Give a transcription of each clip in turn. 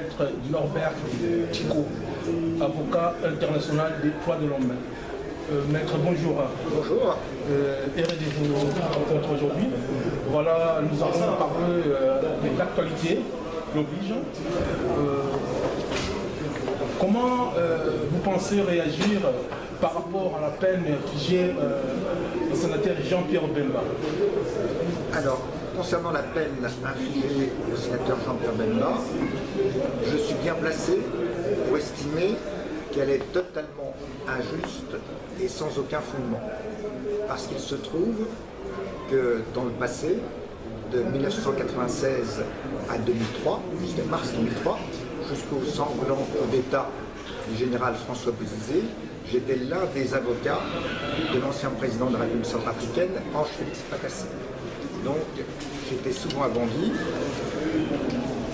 Maître Norbert Tico, avocat international des droits de l'homme. Maître, bonjour. Bonjour. Heureux de vous rencontrer aujourd'hui. Voilà, nous allons parler de l'actualité, l'oblige. Comment vous pensez réagir par rapport à la peine infligée au sénateur Jean-Pierre Bemba? Alors, concernant la peine infligée au sénateur Jean-Pierre Bemba, je suis bien placé pour estimer qu'elle est totalement injuste et sans aucun fondement. Parce qu'il se trouve que dans le passé, de 1996 à 2003, jusqu'à mars 2003, jusqu'au sanglant coup d'État du général François Bozizé, j'étais l'un des avocats de l'ancien président de la République centrafricaine, Ange-Félix Patassé. Donc j'étais souvent à Bangui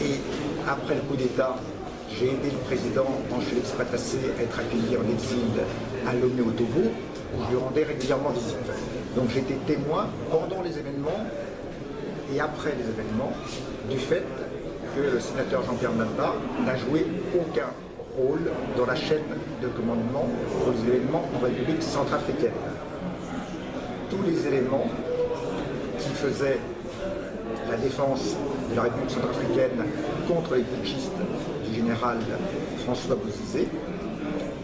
et après le coup d'État, j'ai aidé le président Ange-Félix Patassé à être accueilli en exil à Lomé au Togo, où je lui rendais régulièrement visite. Donc j'étais témoin pendant les événements et après les événements du fait que le sénateur Jean-Pierre Bemba n'a joué aucun rôle dans la chaîne de commandement pour les événements en République centrafricaine. Tous les éléments qui faisaient la défense de la République centrafricaine contre les putschistes du général François Bozizé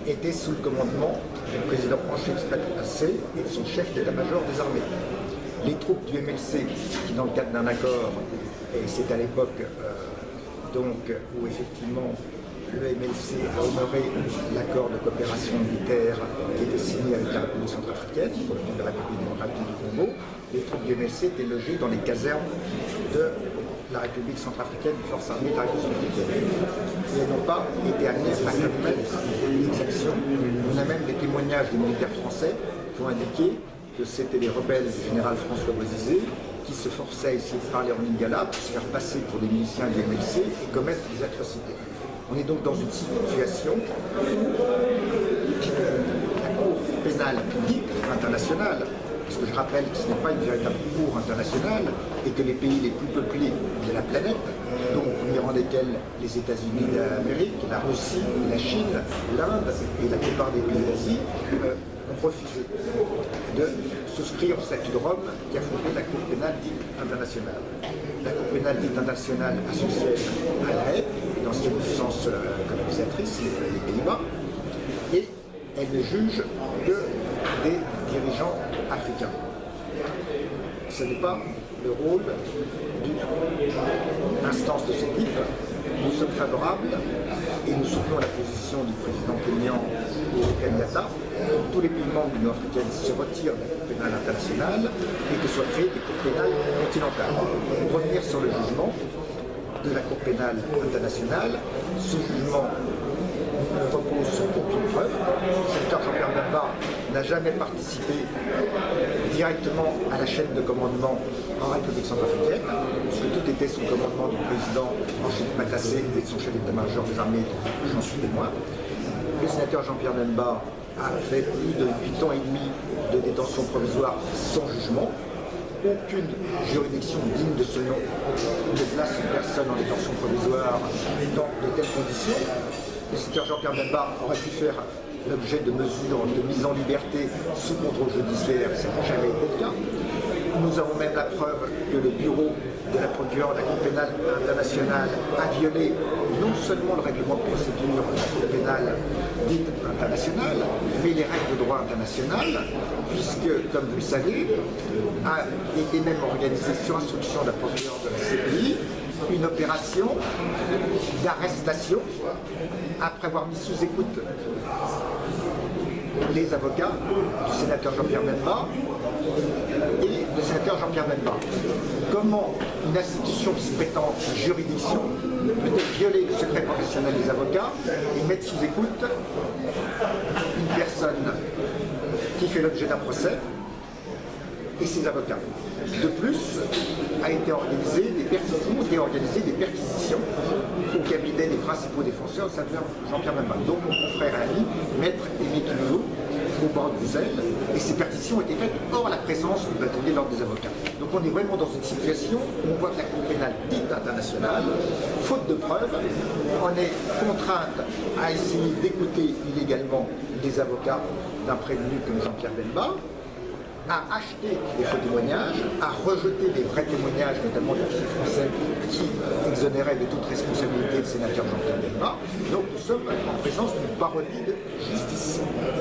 étaient sous le commandement du président Ange-Félix Patassé et de son chef d'état-major des armées. Les troupes du MLC, qui dans le cadre d'un accord, et c'est à l'époque donc où effectivement le MLC a honoré l'accord de coopération militaire qui était signé avec la République centrafricaine, pour le compte de la République démocratique du Congo, les troupes du MLC étaient logées dans les casernes de la République centrafricaine, des forces armées de la République centrafricaine. Et elles n'ont pas été amenées à commettre l'exaction. On a même des témoignages des militaires français qui ont indiqué que c'était les rebelles du général François Bozizé qui se forçaient à essayer de parler en lingala pour se faire passer pour des miliciens du MLC et commettre des atrocités. On est donc dans une situation où la Cour pénale dite internationale, parce que je rappelle que ce n'est pas une véritable cour internationale et que les pays les plus peuplés de la planète, dont au premier rang desquels les États-Unis d'Amérique, la Russie, la Chine, l'Inde et la plupart des pays d'Asie, ont refusé de souscrire au statut de Rome qui a fondé la Cour pénale dite internationale. La Cour pénale dite internationale a son siège à La Haye, dans cette puissance colonisatrice, les Pays-Bas, et elle ne juge que des dirigeants africains. Ce n'est pas le rôle d'une instance de ce type. Nous sommes favorables et nous soutenons la position du président kényan Kenyatta. Tous les pays membres de l'Union africaine se retirent de la Cour pénale internationale et que soient créées des cours pénales continentales. Pour revenir sur le jugement de la Cour pénale internationale, ce jugement repose sur aucune preuve. Le sénateur Jean-Pierre Bemba n'a jamais participé directement à la chaîne de commandement en République centrafricaine, puisque tout était sous le commandement du président Ange-Félix Patassé et de son chef d'état-major des armées, j'en suis témoin. Le sénateur Jean-Pierre Bemba a fait plus de 8 ans et demi de détention provisoire sans jugement. Aucune juridiction digne de ce nom ne place une personne en détention provisoire dans de telles conditions. Le sénateur Jean-Pierre Bemba aurait pu faire l'objet de mesures de mise en liberté sous contrôle judiciaire, ça n'a jamais été le cas. Nous avons même la preuve que le bureau de la procureure de la Cour pénale internationale a violé non seulement le règlement de procédure de la Cour pénale dite internationale, mais les règles de droit international, puisque, comme vous le savez, a été même organisée sur instruction de la procureure de la CPI une opération d'arrestation après avoir mis sous écoute les avocats du sénateur Jean-Pierre Bemba et le sénateur Jean-Pierre Bemba. Comment une institution qui se prétend juridiction peut-elle violer le secret professionnel des avocats et mettre sous écoute une personne qui fait l'objet d'un procès et ses avocats. De plus, ont été organisées des perquisitions au cabinet des principaux défenseurs, ça vient Jean-Pierre Bemba, donc mon confrère et ami, maître Aimé Quilou, au bord de Bruxelles, et ces perquisitions ont été faites hors la présence du bâtonnier de l'ordre des avocats. Donc on est vraiment dans une situation où on voit que la Cour pénale dite internationale, faute de preuves, on est contrainte à essayer d'écouter illégalement des avocats d'un prévenu comme Jean-Pierre Bemba, à acheter des faux témoignages, à rejeter des vrais témoignages, notamment d'officiers français qui exonéraient de toute responsabilité le sénateur Jean-Pierre Bemba. Donc nous sommes en présence d'une parodie de justice.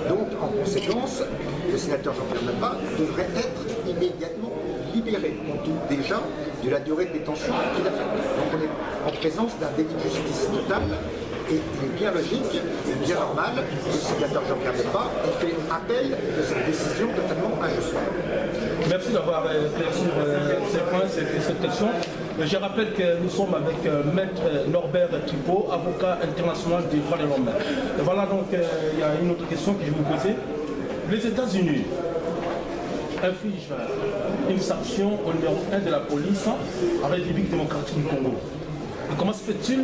Donc en conséquence, le sénateur Jean-Pierre Bemba devrait être immédiatement libéré, compte tenu déjà de la durée de détention qu'il a faite. Donc on est en présence d'un délit de justice total. Et il est bien logique, et bien normal que le sénateur Jean-Pierre Bemba ait fait appel de cette décision totalement injuste. Merci d'avoir éclairci ces points, cette question. Je rappelle que nous sommes avec Maître Norbert Thibault, avocat international des droits de l'homme. Voilà donc, il y a une autre question que je vais vous poser. Les États-Unis infligent une sanction au numéro 1 de la police en République démocratique du Congo. Et comment se fait-il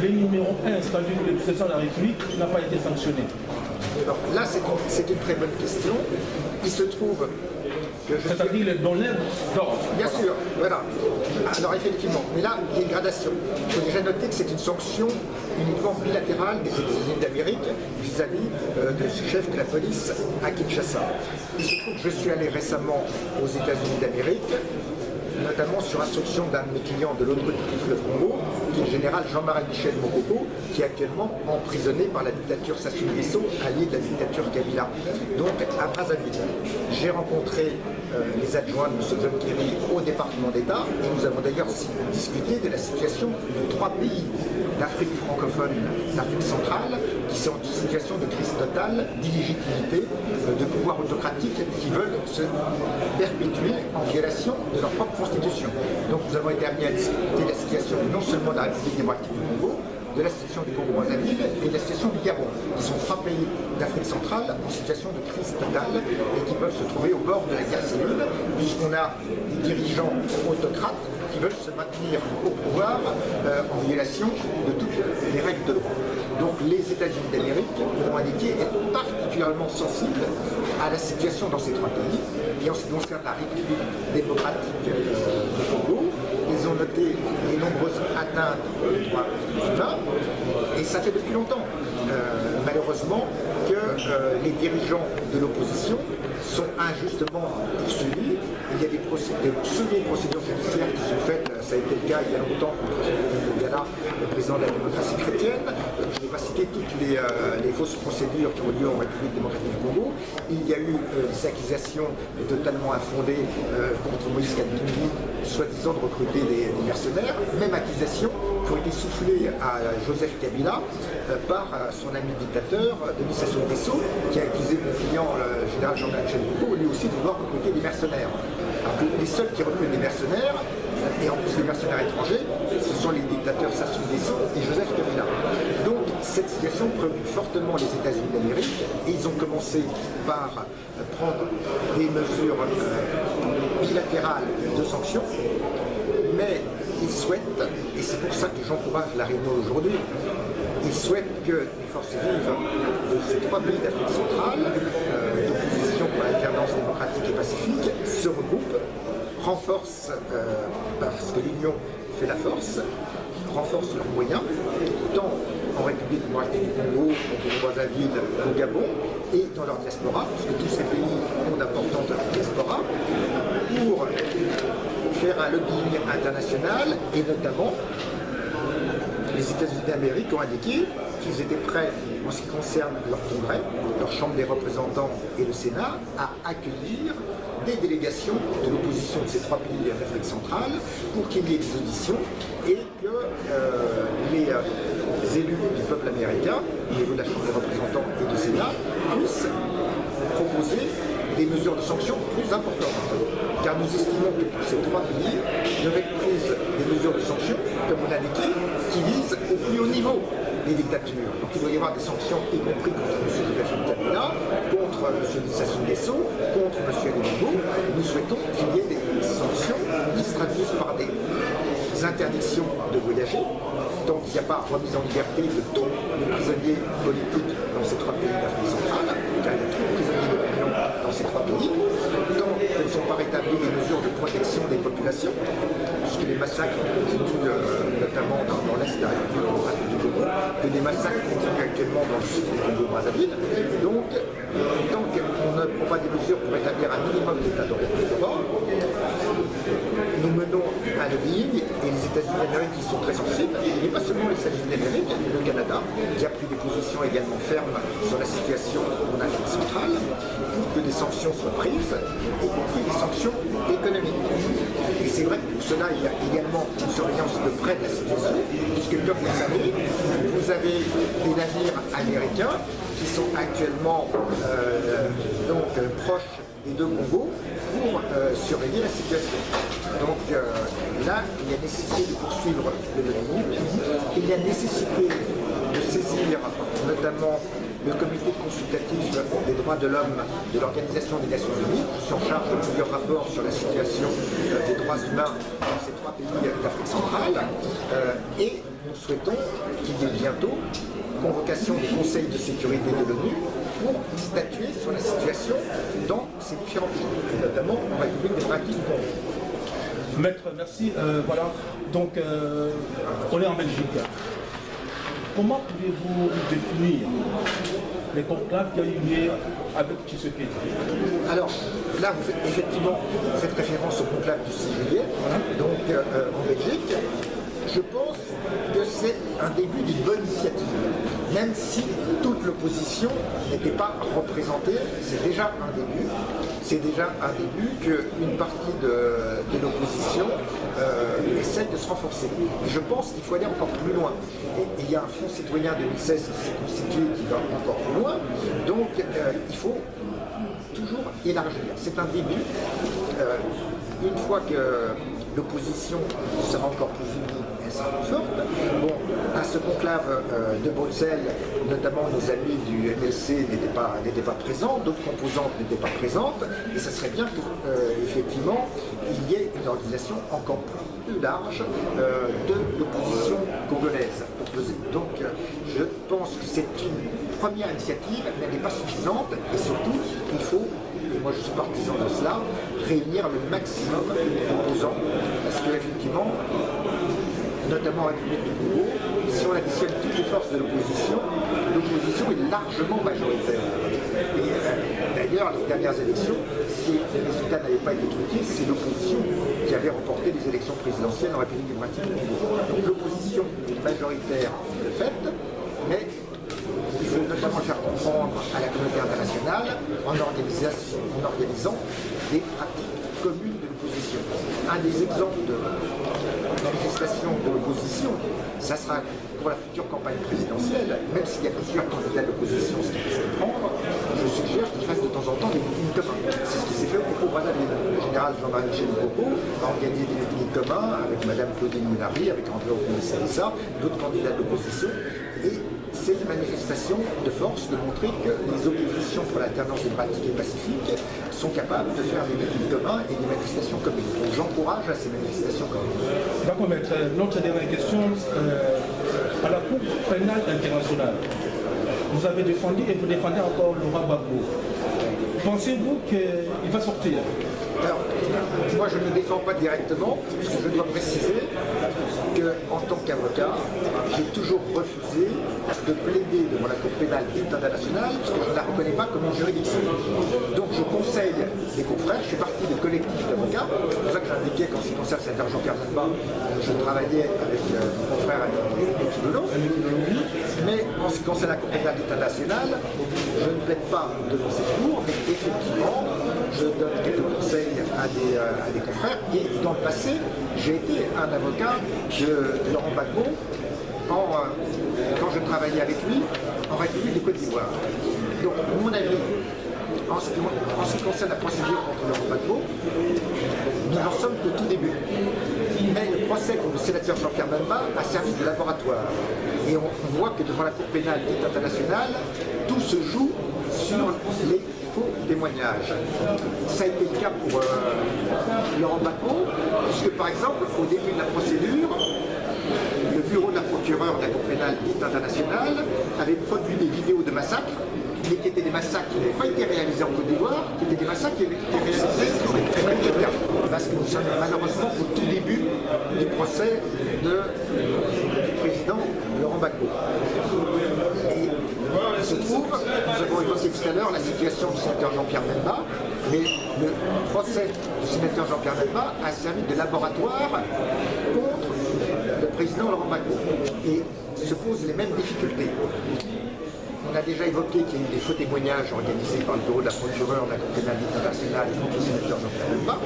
le numéro 1, c'est-à-dire le président de la République, n'a pas été sanctionné? Alors là, c'est une très bonne question. Il se trouve que je... C'est-à-dire le donneur d'ordre. Bien sûr, voilà. Alors effectivement, mais là, il y a une gradation. Il faut déjà noter que c'est une sanction uniquement bilatérale des États-Unis d'Amérique vis-à-vis du chef de la police à Kinshasa. Il se trouve que je suis allé récemment aux États-Unis d'Amérique, notamment sur instruction d'un de mes clients de l'autre côté du fleuve Congo, qui est le général Jean-Marie Michel Mokoko, qui est actuellement emprisonné par la dictature Sassou Nguesso, allié de la dictature Kabila. Donc à Brazzaville, j'ai rencontré les adjoints de M. John Kerry au département d'État, et nous avons d'ailleurs discuté de la situation de 3 pays d'Afrique francophone, d'Afrique centrale, qui sont en situation de crise totale, d'illégitimité, de pouvoir autocratique, qui veulent se perpétuer en violation de leur propre constitution. Donc nous avons été amenés à discuter de la situation non seulement de la République démocratique du Congo, de la situation du Congo-Brazzaville et de la situation du Gabon, qui sont 3 pays d'Afrique centrale en situation de crise totale et qui peuvent se trouver au bord de la guerre civile, puisqu'on a des dirigeants autocrates qui veulent se maintenir au pouvoir en violation de toutes les règles de droit. Donc les États-Unis d'Amérique ont indiqué être particulièrement sensibles à la situation dans ces 3 pays. Et en ce qui concerne la République démocratique du Congo, ils ont noté les nombreuses atteintes aux droits humains, et ça fait depuis longtemps, malheureusement, que les dirigeants de l'opposition sont injustement poursuivis. Il y a des pseudo-procédures judiciaires qui sont faites, ça a été le cas il y a longtemps contre Ngala, le président de la démocratie chrétienne. Je ne vais pas citer toutes les fausses procédures qui ont lieu en République démocratique du Congo. Il y a eu des accusations totalement infondées contre Moïse Katumbi, soi-disant de recruter des mercenaires, même accusations qui ont été soufflées à Joseph Kabila par son ami dictateur Denis Sassou Nguesso, qui a accusé mon client, le général Jean-Marie Mokoko, lui aussi de vouloir recruter des mercenaires. Alors que les seuls qui recrutent des mercenaires, et en plus des mercenaires étrangers, ce sont les dictateurs Sassou Nguesso et Joseph Kabila. Donc cette situation préoccupe fortement les États-Unis d'Amérique, et ils ont commencé par prendre des mesures bilatérales de sanctions, mais ils souhaitent, et c'est pour ça que j'encourage la réunion aujourd'hui, ils souhaitent que les forces vives de ces 3 pays d'Afrique centrale, d'opposition pour l'alternance démocratique et pacifique, se regroupent, renforcent, parce que l'union fait la force, renforcent leurs moyens, tant en République démocratique du Congo, au Congo-Brazzaville, au Gabon, et dans leur diaspora, parce que tous ces pays ont d'importantes diasporas, pour faire un lobbying international, et notamment les États-Unis d'Amérique ont indiqué qu'ils étaient prêts, en ce qui concerne leur Congrès, leur Chambre des représentants et le Sénat, à accueillir des délégations de l'opposition de ces 3 pays d'Afrique centrale pour qu'il y ait des auditions et que les élus du peuple américain, au niveau de la Chambre des représentants et du Sénat, puissent proposer des mesures de sanctions plus importantes. Car nous estimons que pour ces 3 pays devraient être prises des mesures de sanctions, comme on l'a indiqué, qui visent au plus haut niveau les dictatures. Donc il doit y avoir des sanctions, y compris contre M. Joachim Kabila, contre M. Sassou Nguesso, contre M. Ali Bongo. Nous souhaitons qu'il y ait des sanctions qui se traduisent par des interdictions de voyager. Donc il n'y a pas remise en liberté de tous les prisonniers politiques dans ces 3 pays d'Afrique centrale, car il y a trop de prisonniers d'opinion dans ces 3 pays. Tant qu'elles ne sont pas rétablies des mesures de protection des populations, puisque les massacres continuent notamment dans l'Est de la République démocratique du Congo, que des massacres continuent actuellement dans le sud du Congo-Brazzaville. Donc, tant qu'on ne prend pas des mesures pour établir un minimum d'état de droit, nous menons un lobbying et les États-Unis d'Amérique qui sont très sensibles, mais pas seulement les États-Unis d'Amérique, le Canada qui a pris des positions également fermes sur la situation en Afrique centrale, pour que des sanctions soient prises, y compris des sanctions économiques. Et c'est vrai que pour cela, il y a également une surveillance de près de la situation, puisque comme vous savez, vous avez des navires américains qui sont actuellement proches des 2 Congos pour surveiller la situation. Donc là, il y a nécessité de poursuivre le lobbying, il y a nécessité de saisir notamment le comité consultatif des droits de l'homme de l'Organisation des Nations Unies, qui sont en charge de plusieurs rapports sur la situation des droits humains dans ces 3 pays d'Afrique centrale. Et nous souhaitons qu'il y ait bientôt convocation du Conseil de sécurité de l'ONU pour statuer sur la situation dans ces différents pays, notamment en République démocratique du Congo. Maître, merci. Voilà, donc on est en Belgique. Comment pouvez-vous définir les conclaves qui ont eu lieu avec Tshisekedi? Alors, là, vous faites, effectivement, vous faites référence au conclave du 6 juillet, donc en Belgique. Je pense que c'est un début d'une bonne initiative. Même si toute l'opposition n'était pas représentée, c'est déjà un début. C'est déjà un début qu'une partie de l'opposition essaie de se renforcer. Et je pense qu'il faut aller encore plus loin. Et il y a un Front citoyen 2016 qui s'est constitué qui va encore plus loin. Donc il faut toujours élargir. C'est un début. Une fois que l'opposition sera encore plus unie, elle sera plus forte. Bon, à ce conclave de Bruxelles, notamment nos amis du MLC n'étaient pas présents, d'autres composantes n'étaient pas présentes, et ça serait bien qu'effectivement, il y ait une organisation encore plus large de l'opposition congolaise opposée. Donc, je pense que c'est une première initiative, mais elle n'est pas suffisante, et surtout, il faut, et moi je suis partisan de cela, réunir le maximum d'opposants, parce qu'effectivement, notamment en République du Congo, si on additionne toutes les forces de l'opposition est largement majoritaire. Et d'ailleurs, les dernières élections, si les résultats n'avaient pas été truqués, c'est l'opposition qui avait remporté les élections présidentielles en République démocratique du Congo. Donc l'opposition est majoritaire de fait, mais il faut notamment faire comprendre à la communauté internationale en organisant des pratiques communes de l'opposition. Un des exemples de manifestation de l'opposition, ça sera pour la future campagne présidentielle, même s'il y a plusieurs candidats d'opposition, ce qui peut se comprendre, je suggère qu'ils fassent de temps en temps des meetings communs. C'est ce qui s'est fait au Congo-Brazzaville. Le général Jean-Marie Michel Coco a organisé des meetings communs avec Mme Claudine Mounari, avec André Okoumé-Salissa, d'autres candidats d'opposition. Et c'est une manifestation de force de montrer que les oppositions pour l'alternance démocratique et pacifique sont capables de faire des meetings communs et des manifestations communes. Donc j'encourage à ces manifestations communes. D'accord, maître. Notre dernière question, à la Cour pénale internationale, vous avez défendu et vous défendez encore Laurent Gbagbo. Pensez-vous qu'il va sortir? Alors, moi je ne le défends pas directement, parce que je dois préciser qu'en tant qu'avocat, j'ai toujours refusé de plaider devant la Cour pénale internationale, parce que je ne la reconnais pas comme une juridiction. Donc je conseille les confrères, je fais partie du collectif d'avocats, c'est pour ça que j'indiquais qu'en ce qui concerne cet argent Jean-Pierre, je travaillais avec mon confrère Équilolo, mais en ce qui concerne la Cour pénale internationale, je ne plaide pas devant cette cour, mais effectivement, je donne quelques conseils à des confrères. Et dans le passé, j'ai été un avocat de Laurent Gbagbo quand je travaillais avec lui en République de Côte d'Ivoire. Donc, mon avis, En ce qui concerne la procédure contre Laurent Gbagbo, nous n'en sommes qu'au tout début. Mais le procès contre le sénateur Jean-Pierre Bemba a servi de laboratoire. Et on voit que devant la Cour pénale dite internationale, tout se joue sur les faux témoignages. Ça a été le cas pour Laurent Gbagbo, puisque par exemple, au début de la procédure, le bureau de la procureure de la Cour pénale dite internationale avait produit des vidéos de massacres, mais qui étaient des massacres qui n'avaient pas été réalisés en Côte d'Ivoire, qui étaient des massacres qui avaient été réalisés dans les préfectures. Parce que nous sommes malheureusement au tout début du procès du président Laurent Gbagbo. Et il se trouve, nous avons évoqué tout à l'heure la situation du sénateur Jean-Pierre Bemba, mais le procès du sénateur Jean-Pierre Bemba a servi de laboratoire contre le président Laurent Gbagbo. Et se posent les mêmes difficultés. On a déjà évoqué qu'il y a eu des faux témoignages organisés par le bureau de la procureure de la Cour pénale internationale contre le sénateur Jean-Pierre Bemba.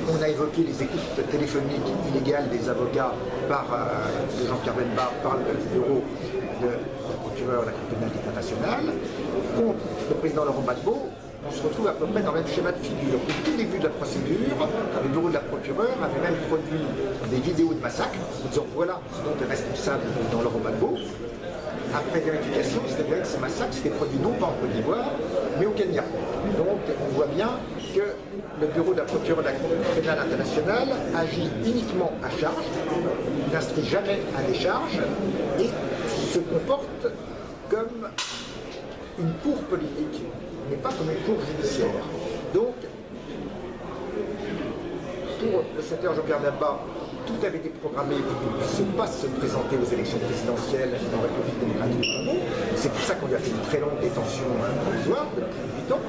On a évoqué les écoutes téléphoniques illégales des avocats de Jean-Pierre Bemba par le bureau de la procureure de la Cour pénale internationale. Contre le président Laurent Gbagbo, on se retrouve à peu près dans le même schéma de figure. Au tout début de la procédure, le bureau de la procureure avait même produit des vidéos de massacres, en disant voilà ce dont est responsable dans Laurent Gbagbo. Après vérification, c'est vrai que ces massacres s'étaient produits non pas en Côte d'Ivoire, mais au Kenya. Donc on voit bien que le bureau de la procureure de la Cour pénale internationale agit uniquement à charge, n'instruit jamais à décharge et se comporte comme une cour politique, mais pas comme une cour judiciaire. Donc, pour le sénateur Jean-Pierre Bemba, tout avait été programmé pour qu'il ne puisse pas se présenter aux élections présidentielles en République démocratique du Congo. C'est pour ça qu'on lui a fait une très longue détention provisoire depuis 8 ans.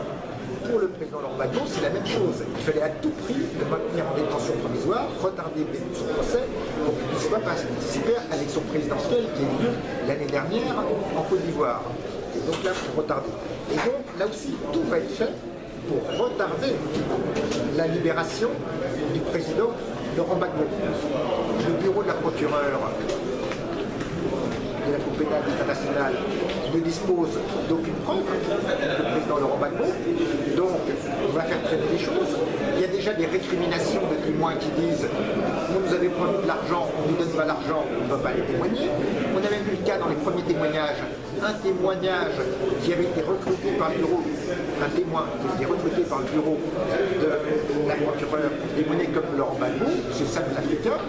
Pour le président Laurent Gbagbo, c'est la même chose. Il fallait à tout prix le maintenir en détention provisoire, retarder son procès pour qu'il ne puisse pas participer à l'élection présidentielle qui a eu lieu l'année dernière en Côte d'Ivoire. Et donc là, pour retarder. Et donc là aussi, tout va être fait pour retarder la libération du président Laurent Gbagbo. Le bureau de la procureure de la Cour pénale internationale ne dispose d'aucune preuve le président Laurent Gbagbo, donc on va faire traîner les choses. Il y a déjà des récriminations de témoins qui disent vous nous avez promis de l'argent, on ne nous donne pas l'argent, on ne va pas aller témoigner. On a même eu le cas dans les premiers témoignages, un témoignage qui avait été recruté par le bureau, un témoin qui a été recruté par le bureau de la procureure témoigné comme Laurent Gbagbo, c'est ça de l'Africain.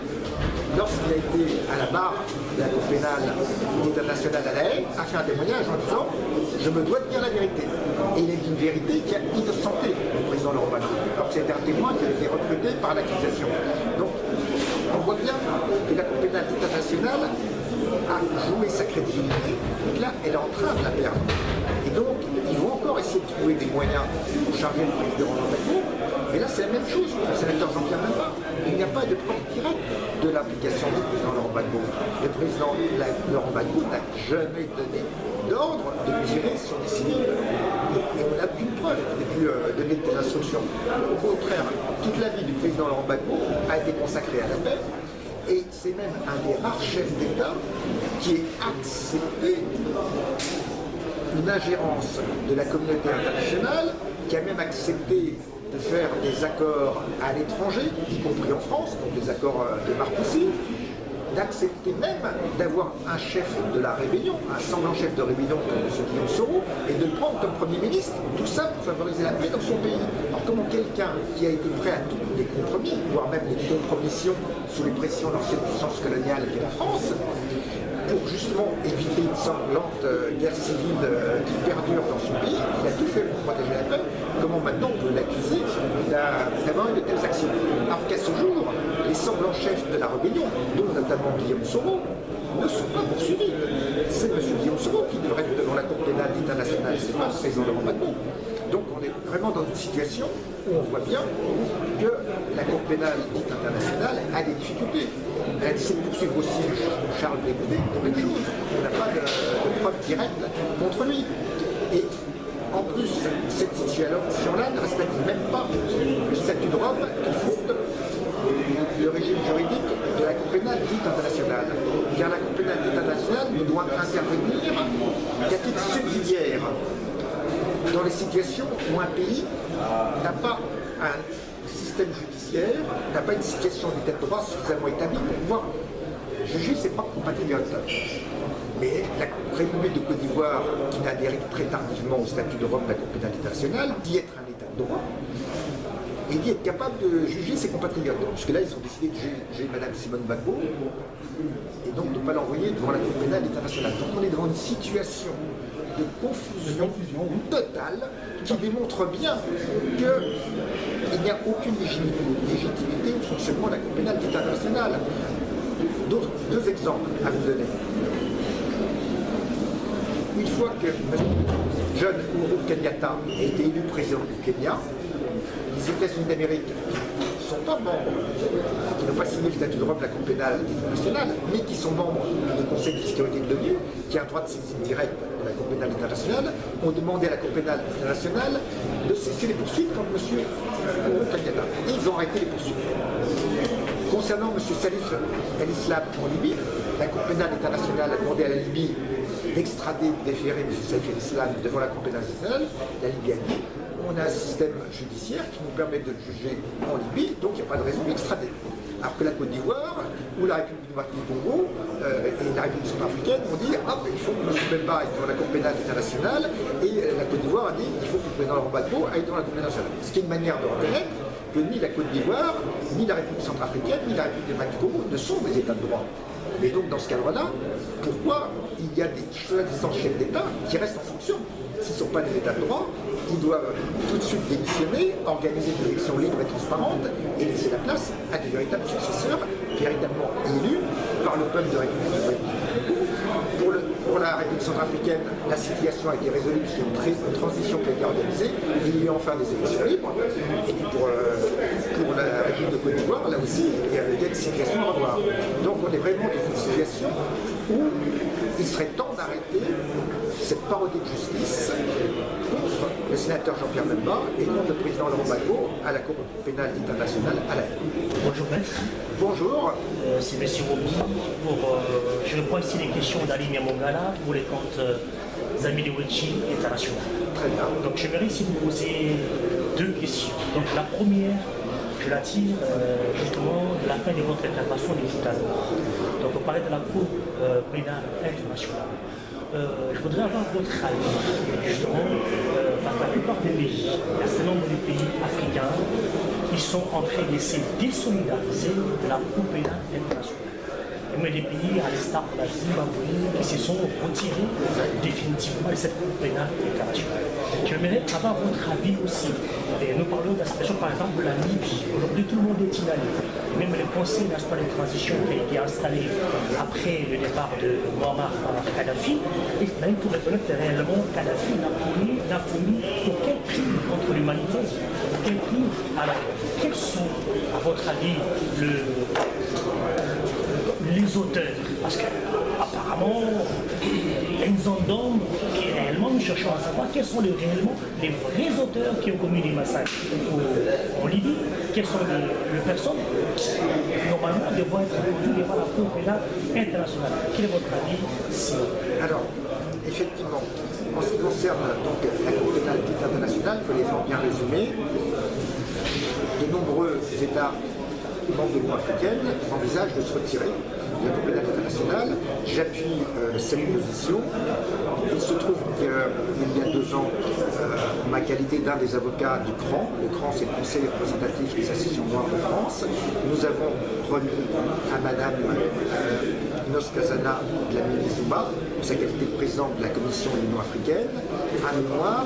Lorsqu'il a été à la barre de la Cour pénale internationale à La Haye, a fait un témoignage en disant « Je me dois de dire la vérité ». Et il a dit une vérité qui a innocenté le président Laurent Gbagbo. Alors que c'était un témoin qui a été recruté par l'accusation. Donc, on voit bien que la Cour pénale internationale a joué sa crédibilité, donc là, elle est en train de la perdre. Et donc, ils vont encore essayer de trouver des moyens pour charger le président Laurent Gbagbo. Mais là, c'est la même chose pour le sénateur Jean-Pierre Bemba. Il n'y a pas de preuve directe de l'application du président Laurent Gbagbo. Le président Laurent Gbagbo n'a jamais donné d'ordre de tirer sur des civils. Et on n'a aucune preuve qu'il ait pu donner des instructions. Au contraire, toute la vie du président Laurent Gbagbo a été consacrée à la paix. Et c'est même un des rares chefs d'État qui ait accepté une ingérence de la communauté internationale, qui a même accepté de faire des accords à l'étranger, y compris en France, donc des accords de Marcoussis, d'accepter même d'avoir un chef de la rébellion, un semblant chef de rébellion comme M. Guillaume Soro, et de le prendre comme Premier ministre, tout ça pour favoriser la paix dans son pays. Alors comment quelqu'un qui a été prêt à tous les compromis, voire même les compromissions sous les pressions de l'ancienne puissance coloniale qui est la France, pour justement éviter une sanglante guerre civile qui perdure dans son pays, il a tout fait pour protéger la paix. Comment maintenant on peut l'accuser d'avoir eu de telles actions? Alors qu'à ce jour, les semblants chefs de la rébellion, dont notamment Guillaume Soro, ne sont pas poursuivis. C'est M. Guillaume Soro qui devrait être devant la Cour pénale internationale, c'est pas le président Laurent Gbagbo. Donc on est vraiment dans une situation où on voit bien que la Cour pénale internationale a des difficultés. Elle a décidé de poursuivre aussi Charles Blé-Goudé, la même chose. On n'a pas de preuve directe contre lui. Et en plus, cette situation-là ne respecte même pas le statut de Rome qui fonde le régime juridique de la Cour pénale dite internationale. Car la Cour pénale dite internationale ne doit intervenir qu'à titre subsidiaire. dans les situations où un pays n'a pas un système judiciaire, n'a pas une situation d'état de droit suffisamment établie pour pouvoir juger ses propres compatriotes. Mais la République de Côte d'Ivoire, qui n'a adhéré que très tardivement au statut de Rome de la Cour pénale internationale, dit être un état de droit et dit être capable de juger ses compatriotes. Parce que là, ils ont décidé de juger Mme Simone Gbagbo et donc de ne pas l'envoyer devant la Cour pénale internationale. Donc on est devant une situation de confusion totale qui démontre bien qu'il n'y a aucune légitimité au fonctionnement de la Cour pénale internationale. Deux exemples à vous donner. Une fois que John Uhuru Kenyatta a été élu président du Kenya, les États-Unis d'Amérique, qui ne sont pas membres, qui n'ont pas signé le statut de Rome de la Cour pénale internationale, mais qui sont membres du Conseil de sécurité de l'ONU, qui a un droit de saisine directe de la Cour pénale internationale, ont demandé à la Cour pénale internationale de cesser les poursuites contre M. Uhuru Kenyatta. Et ils ont arrêté les poursuites. Concernant M. Salif el-Islam en Libye, la Cour pénale internationale a demandé à la Libye d'extrader, de déférer M. Salif el-Islam devant la Cour pénale internationale. La Libye a dit on a un système judiciaire qui nous permet de le juger en Libye, donc il n'y a pas de raison d'extrader. Alors que la Côte d'Ivoire, ou la République démocratique du Congo et la République centrafricaine ont dit il faut que M. Bemba aille devant la Cour pénale internationale, et la Côte d'Ivoire a dit il faut que le président Laurent Gbagbo aille devant la Cour pénale internationale. Ce qui est une manière de reconnaître que ni la Côte d'Ivoire, ni la République centrafricaine, ni la République démocratique du Congo ne sont des États de droit. Et donc dans ce cadre-là, pourquoi il y a des soi-disant chefs d'État qui restent en fonction? S'ils ne sont pas des États de droit, ils doivent tout de suite démissionner, organiser des élections libres et transparentes et laisser la place à des véritables successeurs, véritablement élus par le peuple de République du Congo. Pour la République centrafricaine, la situation a été résolue puisqu'il y a une transition qui a été organisée, il y a eu enfin des élections libres. Et puis pour la République de Côte d'Ivoire, là aussi, il y a une situation à revoir. Donc on est vraiment dans une situation où il serait temps d'arrêter cette parodie de justice contre le sénateur Jean-Pierre Bemba et contre le président Laurent Gbagbo à la Cour pénale internationale à La Haye. Bonjour maître. Bonjour. C'est M. Roby. Je reprends ici les questions d'Ali Miamongala pour les comptes Zamili Wechi international. Très bien. Donc j'aimerais ici vous poser deux questions. Donc la première, je la tire justement de la fin de votre intervention de tout à l'heure. Donc on parlait de la Cour pénale internationale. Je voudrais avoir votre avis, justement, parce que la plupart des pays, il y a un certain nombre de pays africains qui sont en train de se désolidariser de la Cour pénale internationale. Mais des pays, à l'instar de la Zimbabwe, qui se sont retirés définitivement de cette Cour pénale internationale. J'aimerais avoir votre avis aussi. Et nous parlons de la situation, par exemple, de la Libye. Aujourd'hui, tout le monde est inhalé. Même le Conseil national de transition qui a été installé après le départ de Muammar Kadhafi, et même pour reconnaître réellement Kadhafi n'a commis aucun crime contre l'humanité. Aucun crime. Alors, quels sont, à votre avis, les auteurs? Parce que apparemment, Nzondom, qui est réellement, nous cherchons à savoir quels sont réellement les vrais auteurs qui ont commis des massacres en Libye, quelles sont les personnes qui, normalement, devront être conduites devant la Cour pénale internationale. Quel est votre avis? Alors, effectivement, en ce qui concerne donc, la Cour pénale internationale, il faut les faire bien résumer. De nombreux États membres de l'Union africaine envisagent de se retirer de la Cour pénale internationale. J'appuie cette position. Il se trouve qu'il y a 2 ans, en ma qualité d'un des avocats du CRAN, le CRAN c'est le Conseil représentatif des associations noires de France, nous avons remis à Madame Nos Kazana de la Mini-Zouba, en sa qualité de présidente de la Commission de l'Union africaine, un mémoire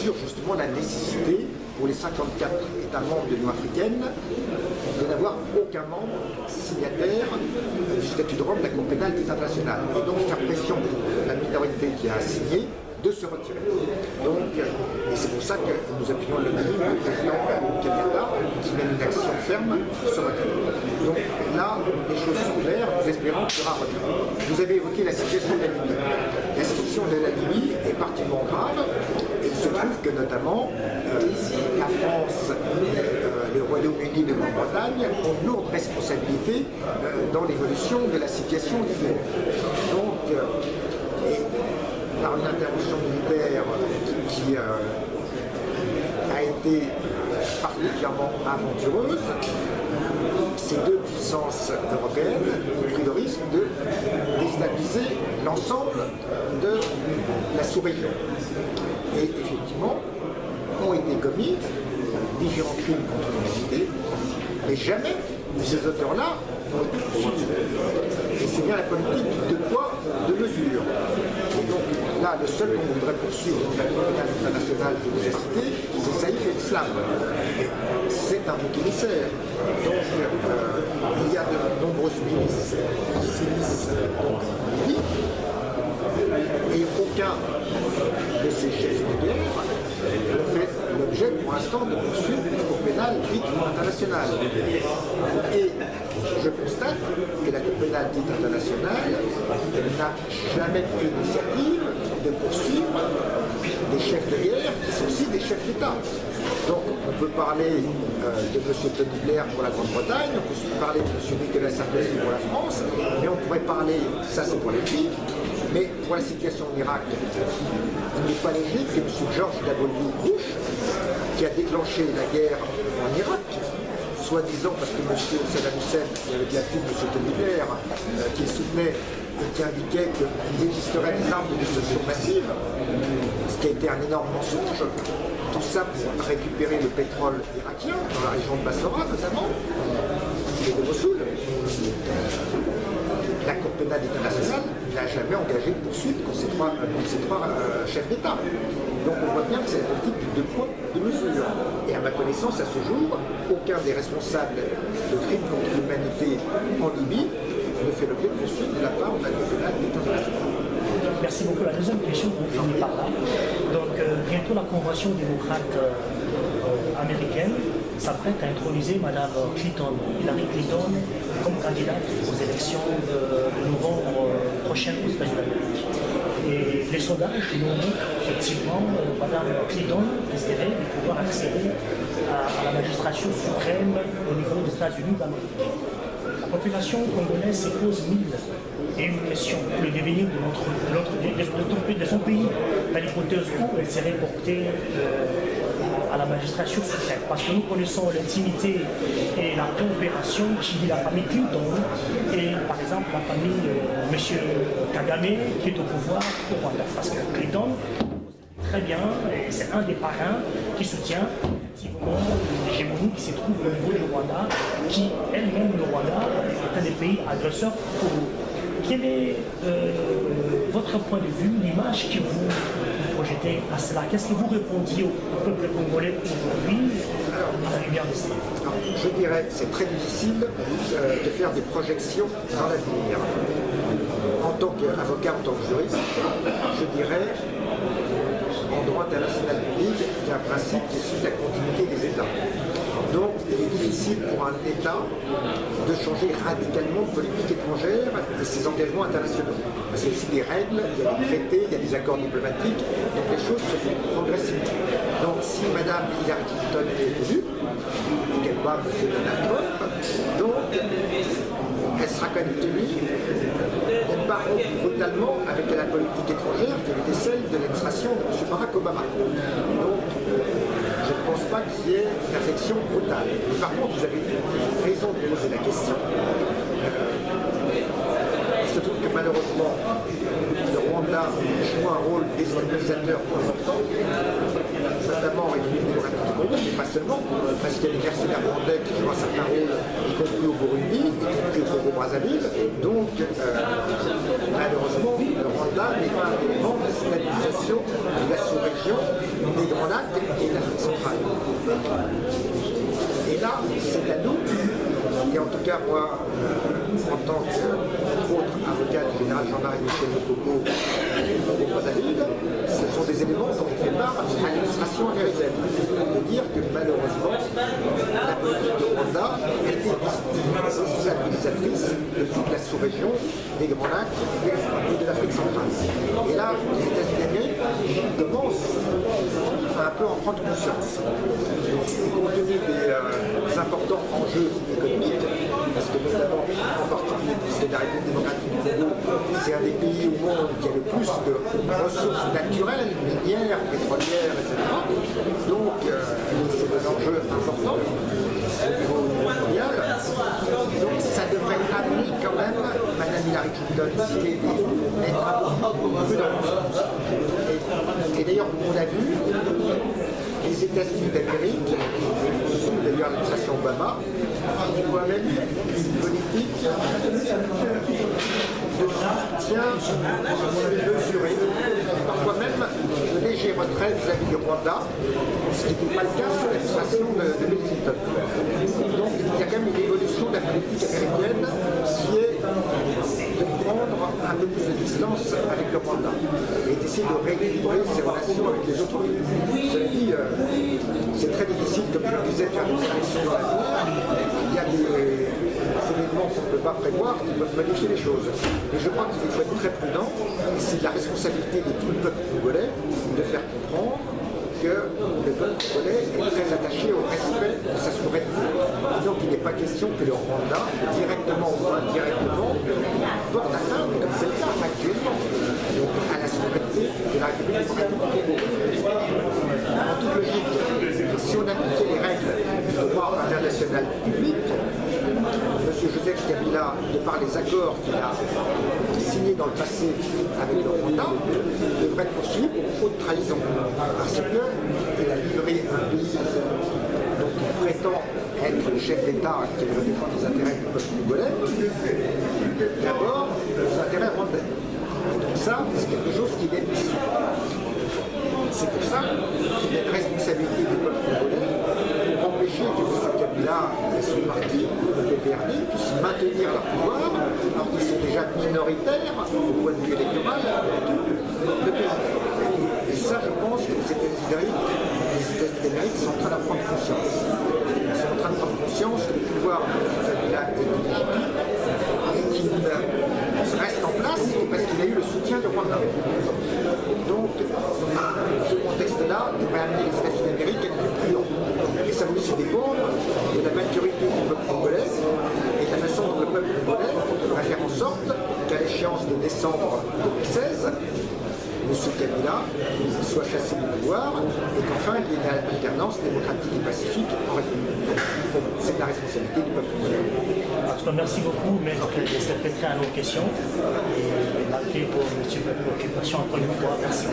sur justement la nécessité pour les 54 États membres de l'Union africaine de n'avoir aucun membre signataire du statut de Rome de la Cour pénale internationale. Et donc faire pression pour la minorité qui a signé de se retirer. Donc, et c'est pour ça que nous appuyons le président Kenyatta qui mène une action ferme pour se retirer. Donc là, les choses sont claires, nous espérons qu'il y aura un retrait. Vous avez évoqué la situation de la Libye. La situation de la Libye est particulièrement grave. Et il se trouve que notamment la France, le Royaume-Uni de Grande-Bretagne ont une lourde responsabilité dans l'évolution de la situation libyenne. Donc, par une intervention militaire qui a été particulièrement aventureuse, ces deux puissances européennes ont pris le risque de déstabiliser l'ensemble de la sous-région. Et effectivement, ont été commis différents crimes contre l'humanité, mais jamais ces auteurs-là ont été poursuivis. Et c'est bien la politique de poids, de mesure. Et donc là, le seul qu'on voudrait poursuivre dans la tribunal international que vous avez cité, c'est Saïf el-Islam. C'est un bouc émissaire. Donc il y a de nombreuses milices qui s'unissent en Libye, et aucun de ces chefs de guerre ne fait l'objet pour l'instant de poursuites de la Cour pénale dite internationale. Et je constate que la Cour pénale dite internationale n'a jamais pris l'initiative de poursuivre des chefs de guerre qui sont aussi des chefs d'État. Donc on peut parler de M. Tony Blair pour la Grande-Bretagne, on peut parler de M. Nicolas Sarkozy pour la France, mais on pourrait parler, ça c'est pour les filles, mais pour la situation en Irak, il n'est pas logique que M. George W. Bush, qui a déclenché la guerre en Irak, soi-disant parce que M. Saddam Hussein, qui avait bien fille de M. Tony Blair, qui le soutenait et qui indiquait qu'il existerait des armes de destruction massive, ce qui a été un énorme mensonge, tout ça pour récupérer le pétrole irakien, dans la région de Bassora notamment, et de Mossoul. La Cour pénale internationale n'a jamais engagé de poursuite contre ces trois chefs d'État. Donc on voit bien que c'est la politique de poids, de mesure. Et à ma connaissance, à ce jour, aucun des responsables de crimes contre l'humanité en Libye ne fait l'objet de poursuite de la part de la Cour pénale internationale. Merci beaucoup. La deuxième question, on finit par là. Donc bientôt la Convention démocrate américaine s'apprête à introniser Mme Clinton, Hillary Clinton, comme candidate aux élections de novembre prochaines aux États-Unis d'Amérique. Et les sondages nous montrent effectivement Mme Clinton espérer de pouvoir accéder à la magistrature suprême au niveau des États-Unis d'Amérique. La population congolaise se pose mille et une question pour le devenir de son pays, dans l'hypothèse où elle serait portée à la magistrature suprême. Parce que nous connaissons l'intimité et la coopération qui lie la famille Clinton et par exemple la famille M. Kagame qui est au pouvoir au Rwanda. Parce que Clinton, très bien, c'est un des parrains qui soutient effectivement l'hégémonie qui se trouve au niveau du Rwanda, qui elle-même, le Rwanda, est un des pays agresseurs pour nous. Quel est votre point de vue, l'image que vous projetez à cela? Qu'est-ce que vous répondiez au peuple congolais aujourd'hui à la lumière de ça? Je dirais que c'est très difficile de faire des projections dans l'avenir. En tant qu'avocat, en tant que juriste, je dirais en droit international public, il y a un principe qui est celui de la continuité des États. Donc, il est difficile pour un État de changer radicalement de politique étrangère et ses engagements internationaux. Parce qu'il y a aussi des règles, il y a des traités, il y a des accords diplomatiques, donc les choses se font progressivement. Donc, si Mme Hillary Clinton est élue, et qu'elle bat M. Donald Trump, donc elle sera quand même tenue de ne pas rompre brutalement avec la politique étrangère qui était celle de l'administration de M. Barack Obama. Donc, je ne pense pas qu'il y ait une affection brutale. Mais par contre, vous avez raison de poser la question. Il se trouve que malheureusement, le Rwanda joue un rôle déstabilisateur important, notamment en République démocratique du Congo, mais pas seulement, parce qu'il y a des mercenaires rwandais qui jouent un certain rôle, y compris au Burundi, y compris au Congo-Brazzaville. Donc, malheureusement, le Rwanda n'est pas un élément de stabilisation de la sous-région des Grands Lacs et de l'Afrique centrale. Et là, c'est à nous, et en tout cas moi, en tant qu'autre avocat du général Jean-Marie Michel Mokoko au Brazzaville, ce sont des éléments dont on fait part à l'administration américaine. De dire que malheureusement, la politique de Rwanda était stabilisatrice de toute la sous-région des Grands Lacs et de l'Afrique centrale. Et là, les États-Unis commencent à un peu en prendre conscience. Donc, compte tenu des importants enjeux économiques, parce parce que notamment, en particulier, c'est la République démocratique du Congo, c'est un des pays au monde qui a le plus de ressources naturelles, minières, pétrolières, etc. Donc, c'est un enjeu important au niveau mondial. Donc, ça devrait amener quand même Madame Hillary Clinton, si elle est prudente. Et d'ailleurs, on a vu les États-Unis d'Amérique, d'ailleurs l'administration Obama, qui ont même une politique de soutien mesuré, parfois même de léger retrait vis-à-vis du Rwanda, ce qui n'était pas le cas sous l'administration de Bill Clinton. Donc il y a quand même une évolution de la politique américaine qui est de prendre un peu plus de distance avec le Rwanda et d'essayer de rééquilibrer ses relations avec les autres pays. Cela dit, c'est très difficile, comme je le disais, de faire des sélections dans l'avenir. Il y a des événements qu'on ne peut pas prévoir qui peuvent modifier les choses. Mais je crois qu'il faut être très prudent, et c'est de la responsabilité de tout le peuple congolais de faire comprendre que le peuple congolais est très attaché au respect de sa souveraineté. Et donc il n'est pas question que le Rwanda, directement ou indirectement, porte atteinte, comme c'est le cas actuellement, donc à la souveraineté de la République démocratique du Congo. En toute logique, si on appliquait les règles du droit international public, M. Joseph Kabila, de par les accords qu'il a signés dans le passé avec le Rwanda, devrait être poursuivi pour haute trahison. Parce qu'il a livré un pays dont il prétend être le chef d'État qui veut défendre les intérêts du peuple congolais, d'abord les intérêts rwandais. Et donc ça, c'est quelque chose qui est inadmissible. C'est pour ça qu'il y a une responsabilité du peuple congolais pour empêcher que M. Kabila et son parti, le PPRD, puissent maintenir leur pouvoir, alors qu'ils sont déjà minoritaires au point de vue électoral dans tout le pays. Et ça, je pense que les États-Unis d'Amérique sont en train d'en prendre conscience. Ils sont en train de prendre conscience que le pouvoir de M. Kabila est illégitime et qu'il reste en place parce qu'il a eu le soutien du Rwanda. Donc, ce contexte-là devrait amener les États-Unis d'Amérique à être plus prudents. Et ça va aussi dépendre de la maturité du peuple congolais et de la façon dont le peuple congolais va faire en sorte qu'à l'échéance de décembre 2016, M. Kabila soit chassé du pouvoir et qu'enfin il y ait une alternance démocratique et pacifique en République. C'est la responsabilité du peuple congolais. En tout cas, merci beaucoup, maître, de cette réponse à nos questions et malgré vos multiples préoccupations, encore une fois, merci.